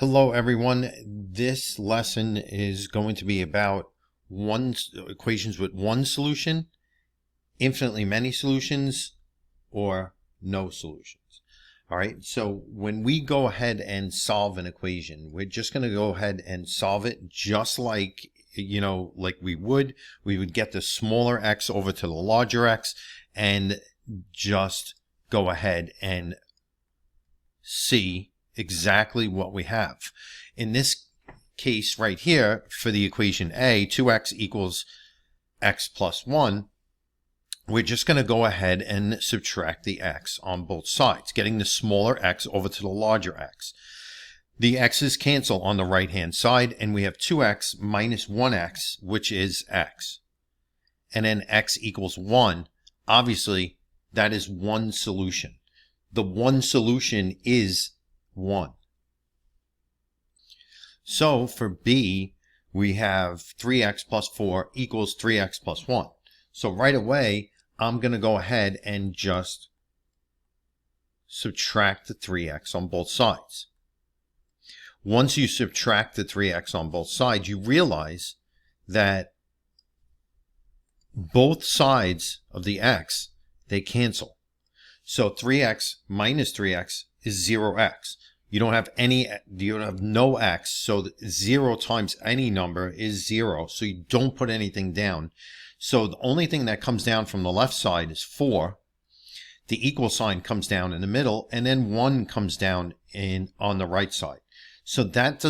Hello everyone. This lesson is going to be about equations with one solution, infinitely many solutions, or no solutions. All right, so when we go ahead and solve an equation, we're just going to go ahead and solve it just like, like we would get the smaller x over to the larger x and just go ahead and see exactly what we have. In this case right here, for the equation A, 2x equals x plus 1, we're just going to go ahead and subtract the x on both sides, getting the smaller x over to the larger x. The x's cancel on the right hand side, and we have 2x minus 1x, which is x. And then x equals 1. Obviously, that is one solution. The one solution is 1. So for B, we have 3x plus 4 equals 3x plus 1. So right away, I'm going to go ahead and just subtract the 3x on both sides. Once you subtract the 3x on both sides, you realize that both sides of the x, they cancel. So 3x minus 3x is 0x. You don't have no x, so 0 times any number is 0, so you don't put anything down. So the only thing that comes down from the left side is 4. The equal sign comes down in the middle, and then 1 comes down on the right side. So that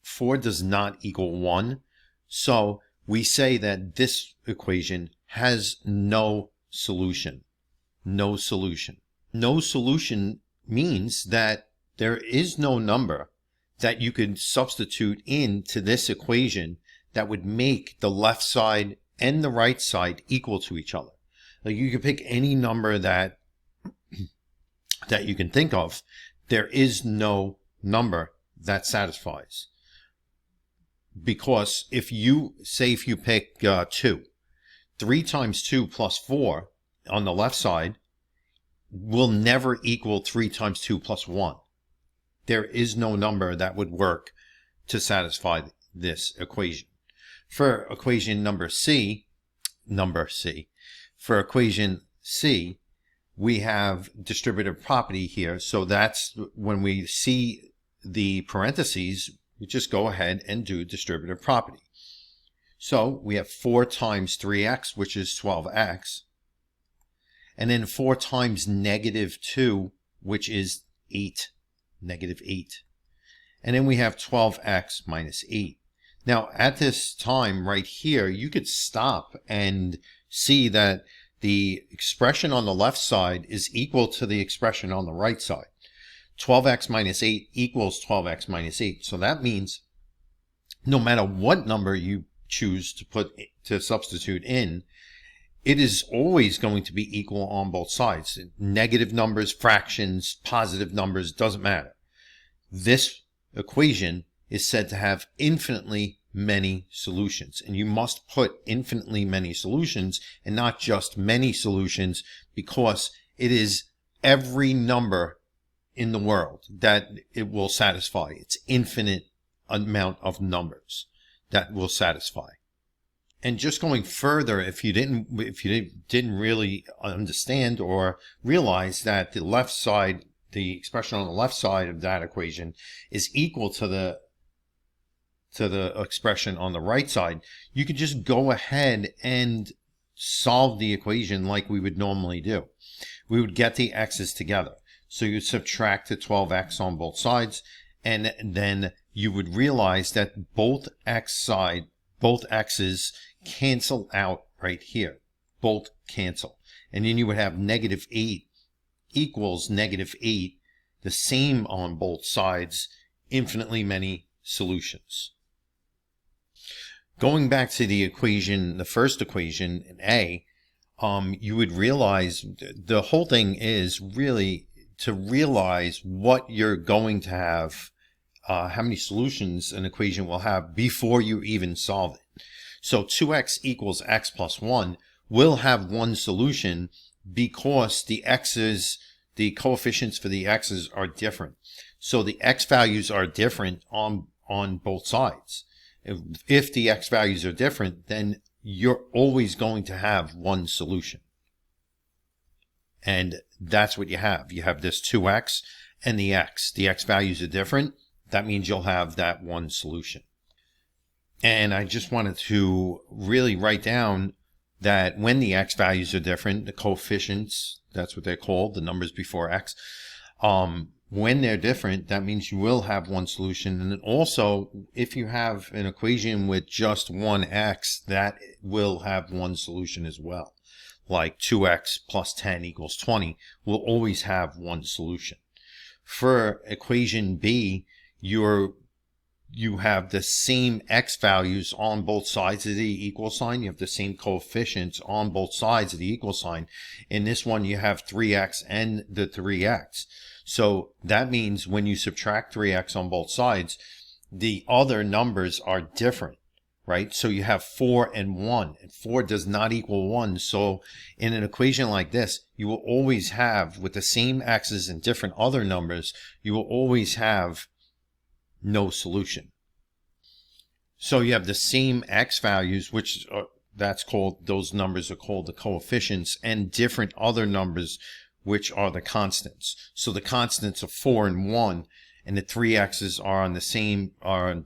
4 does not equal 1. So we say that this equation has no solution. No solution. No solution means that there is no number that you could substitute into this equation that would make the left side and the right side equal to each other. Like, you can pick any number that you can think of. There is no number that satisfies. Because if you pick 2, 3 times 2 plus 4 on the left side will never equal 3 times 2 plus 1. There is no number that would work to satisfy this equation. For equation for equation C, we have distributive property here. So that's when we see the parentheses, we just go ahead and do distributive property. So we have 4 times 3x, which is 12x. And then 4 times negative 2, which is 8, negative 8. And then we have 12x minus 8. Now, at this time right here, you could stop and see that the expression on the left side is equal to the expression on the right side. 12x minus 8 equals 12x minus 8. So that means no matter what number you choose to substitute in, it is always going to be equal on both sides. Negative numbers, fractions, positive numbers, doesn't matter. This equation is said to have infinitely many solutions. And you must put infinitely many solutions and not just many solutions, because it is every number in the world that it will satisfy. It's infinite amount of numbers that will satisfy. And just going further, if you didn't really understand or realize that the left side, the expression on the left side of that equation is equal to the expression on the right side, you could just go ahead and solve the equation like we would normally do. We would get the x's together. So you would subtract the 12x on both sides, and then you would realize that both x's cancel out right here. Both cancel. And then you would have negative 8 equals negative 8, the same on both sides, infinitely many solutions. Going back to the equation, the first equation in A, you would realize the whole thing is really to realize what you're going to have, how many solutions an equation will have before you even solve it. So 2x equals x plus 1 will have one solution because the x's the coefficients for the x's are different. So the x values are different on both sides. If the x values are different, then you're always going to have one solution. And that's what you have. You have this 2x and the x. The x values are different. That means you'll have that one solution. And I just wanted to really write down that when the x values are different, the coefficients, that's what they're called, the numbers before x, when they're different, that means you will have one solution. And then also, if you have an equation with just one x, that will have one solution as well. Like 2x plus 10 equals 20 will always have one solution. For equation B, you have the same x values on both sides of the equal sign. You have the same coefficients on both sides of the equal sign. In this one, you have 3x and the 3x. So that means when you subtract 3x on both sides, the other numbers are different, right? So you have 4 and 1, and 4 does not equal 1. So in an equation like this, you will always have, with the same x's and different other numbers, you will always have no solution. So you have the same x values, which those numbers are called the coefficients, and different other numbers, which are the constants. So the constants are 4 and 1, and the 3x's are on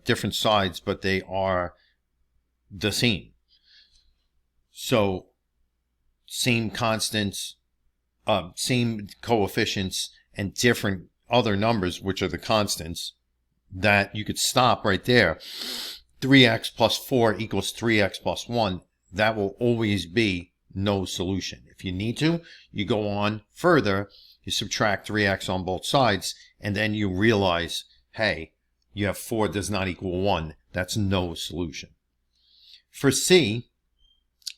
different sides, but they are the same. So same constants, same coefficients, and different other numbers, which are the constants, that you could stop right there. 3x plus 4 equals 3x plus 1. That will always be no solution. If you need to, you go on further, you subtract 3x on both sides, and then you realize, hey, you have 4 does not equal 1. That's no solution. For C,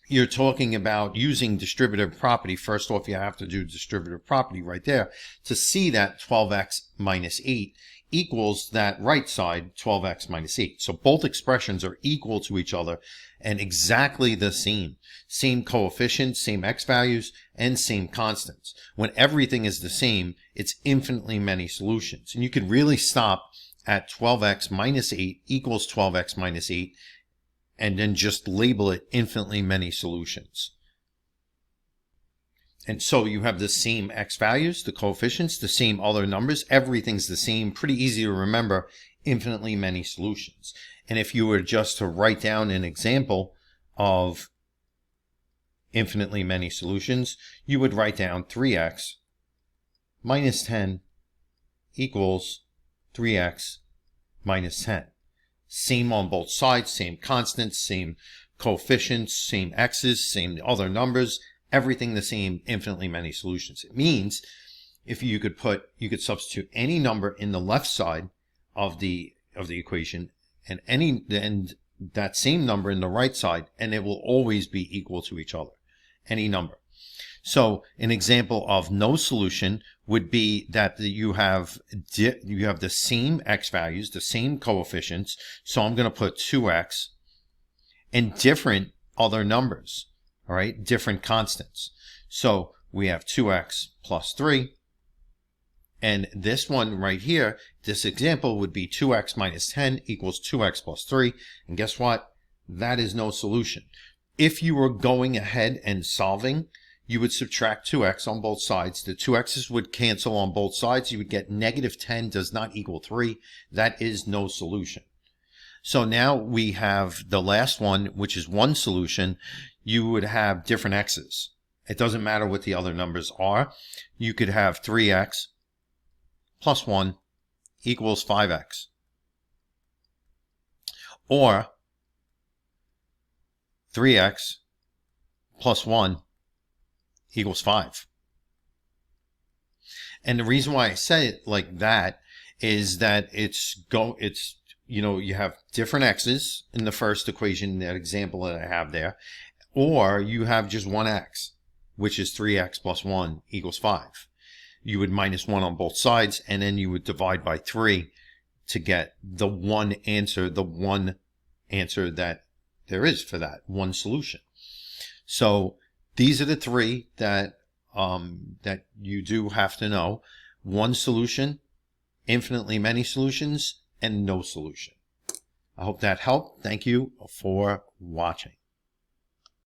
you're talking about using distributive property. First off, you have to do distributive property right there to see that 12x minus 8 equals that right side, 12x minus 8. So both expressions are equal to each other and exactly the same. Same coefficients, same x values, and same constants. When everything is the same, it's infinitely many solutions. And you could really stop at 12x minus 8 equals 12x minus 8 and then just label it infinitely many solutions. And so you have the same x values, the coefficients, the same other numbers. Everything's the same. Pretty easy to remember, infinitely many solutions. And if you were just to write down an example of infinitely many solutions, you would write down 3x minus 10 equals 3x minus 10. Same on both sides, same constants, same coefficients, same x's, same other numbers. Everything the same, infinitely many solutions. It means if you could substitute any number in the left side of the equation and that same number in the right side, and it will always be equal to each other. Any number. So an example of no solution would be that you have the same x values, the same coefficients. So I'm going to put 2x and different other numbers. All right, different constants. So we have 2x plus 3. And this one right here, this example would be 2x minus 10 equals 2x plus 3. And guess what? That is no solution. If you were going ahead and solving, you would subtract 2x on both sides. The 2x's would cancel on both sides. You would get negative 10 does not equal 3. That is no solution. So now we have the last one, which is one solution. You would have different x's. It doesn't matter what the other numbers are. You could have 3x plus 1 equals 5x. Or 3x plus 1 equals 5. And the reason why I say it like that is that you have different x's in the first equation, that example that I have there, or you have just one x, which is 3x plus 1 equals 5. You would minus 1 on both sides, and then you would divide by 3 to get the one answer that there is for that one solution. So these are the three that that you do have to know. One solution, infinitely many solutions, and no solution. I hope that helped. Thank you for watching.